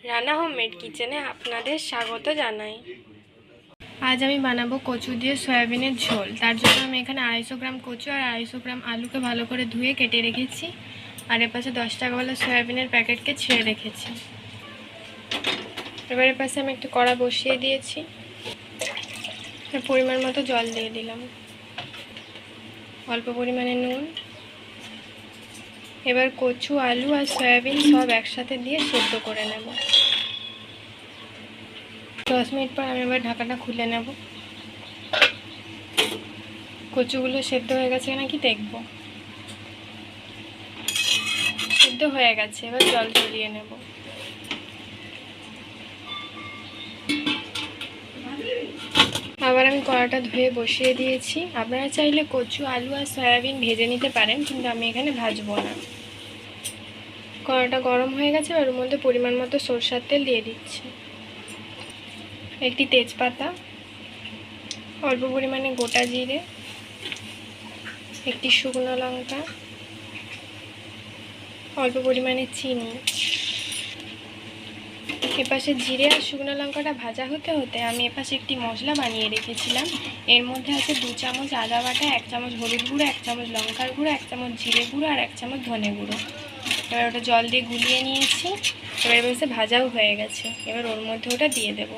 Rana homemade কিচেনে আপনাদের স্বাগত জানাই। আজ আমি বানাবো কচু দিয়ে সয়াবিনের ঝোল। তার জন্য আমি এখানে 250 গ্রাম কচু আর 250 গ্রাম আলুকে ভালো করে ধুয়ে কেটে রেখেছি। আর এপাশে 10 টাকাওয়ালা সয়াবিনের প্যাকেটকে ছেড়ে রেখেছি। এবার এপাশে আমি একটু কড়া বসিয়ে দিয়েছি, পরিমাণ মতো জল দিয়ে দিলাম, অল্প পরিমাণে নুন। এবার কচু, আলু আর সয়াবিন সব একসাথে দিয়ে সেদ্ধ করে নেব। 10 মিনিট পর আমি এবার ঢাকাটা খুলে নেব। কচুগুলো সেদ্ধ হয়ে গেছে নাকি দেখব। সেদ্ধ হয়ে গেছে, এবার জল ঝরিয়ে নেব। আবার আমি কড়াটা ধুয়ে বসিয়ে দিয়েছি। আপনারা চাইলে কচু, আলু আর সয়াবিন ভেজে নিতে পারেন, কিন্তু আমি এখানে ভাজবো না। কড়াটা গরম হয়ে গেছে, ওর মধ্যে পরিমাণ মতো সরষের তেল দিয়ে দিচ্ছি, একটি তেজপাতা, অল্প পরিমাণে গোটা জিরে, একটি শুকনো লঙ্কা, অল্প পরিমাণে চিনি। এপাশে জিরে আর শুকনো লঙ্কাটা ভাজা হতে হতে আমি এপাশে একটি মশলা বানিয়ে রেখেছিলাম। এর মধ্যে আছে 2 চামচ আদা বাটা, 1 চামচ হলুদ গুঁড়ো, 1 চামচ লঙ্কার গুঁড়ো, 1 চামচ জিরে গুঁড়ো আর 1 চামচ ধনে গুঁড়ো। এবার ওটা জল দিয়ে গুলিয়ে নিয়েছি। এবার এসে ভাজাও হয়ে গেছে। এবার ওর মধ্যে ওটা দিয়ে দেব,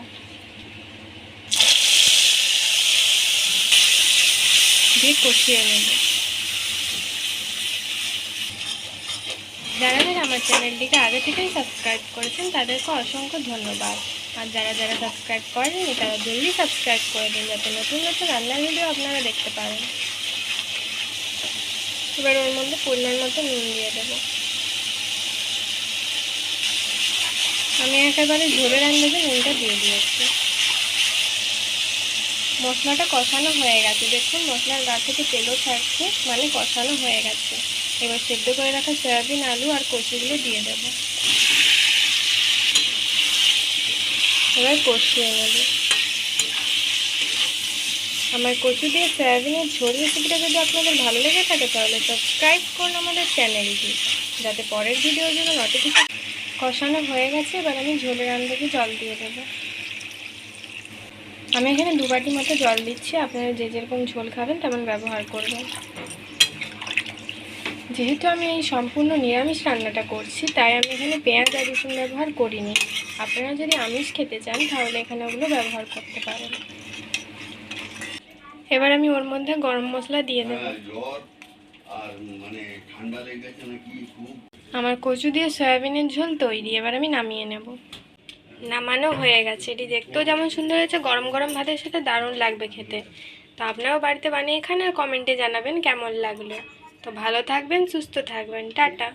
দিয়ে কষিয়ে নেব। যারা যারা আমার চ্যানেলটিকে আগে থেকেই সাবস্ক্রাইব করেছেন তাদেরকে অসংখ্য ধন্যবাদ। আর যারা যারা সাবস্ক্রাইব করেননি তারা জলদি সাবস্ক্রাইব করে দিন, যাতে নতুন নতুন রান্নার ভিডিও আপনারা দেখতে পারেন। এবার ওর মধ্যে পরিমাণ মতো নুন দিয়ে দেব। আমি একেবারে ঝোলের আন্দাজে নুনটা দিয়ে দিয়েছি। মশলাটা কষানো হয়ে গেছে, দেখুন মশলার গা থেকে তেলও ছাড়ছে, মানে কষানো হয়ে গেছে। এবার সেদ্ধ করে রাখা সয়াবিন, আলু আর কচুগুলো দিয়ে দেব। এবার কষিয়ে নেব। আমার কচু দিয়ে সয়াবিনের ঝোল রেসিপিটা যদি আপনাদের ভালো লেগে থাকে তাহলে সাবস্ক্রাইব করুন আমাদের চ্যানেলটি, যাতে পরের ভিডিওর জন্য নোটিফিকেশন। কষানো হয়ে গেছে, এবার আমি ঝোলের আন্দাজে জল দিয়ে দেবো। আমি এখানে 2 বাটি মতো জল দিচ্ছি, আপনারা যে যেরকম ঝোল খাবেন তেমন ব্যবহার করবেন। যেহেতু আমি এই সম্পূর্ণ নিরামিষ রান্নাটা করছি, তাই আমি এখানে পেঁয়াজ আর রসুন ব্যবহার করিনি। আপনারা যদি আমিষ খেতে চান তাহলে এখানে ওগুলো ব্যবহার করতে পারেন। এবার আমি ওর মধ্যে গরম মশলা দিয়ে দেব। আমার কচু দিয়ে সয়াবিনের ঝোল তৈরি। এবার আমি নামিয়ে নেব। নামানো হয়ে গেছে। এটি দেখতেও যেমন সুন্দর হয়েছে, গরম গরম ভাতের সাথে দারুণ লাগবে খেতে। তো আপনারাও বাড়িতে বানিয়ে খান আর কমেন্টে জানাবেন কেমন লাগলো। তো ভালো থাকবেন, সুস্থ থাকবেন, টাটা।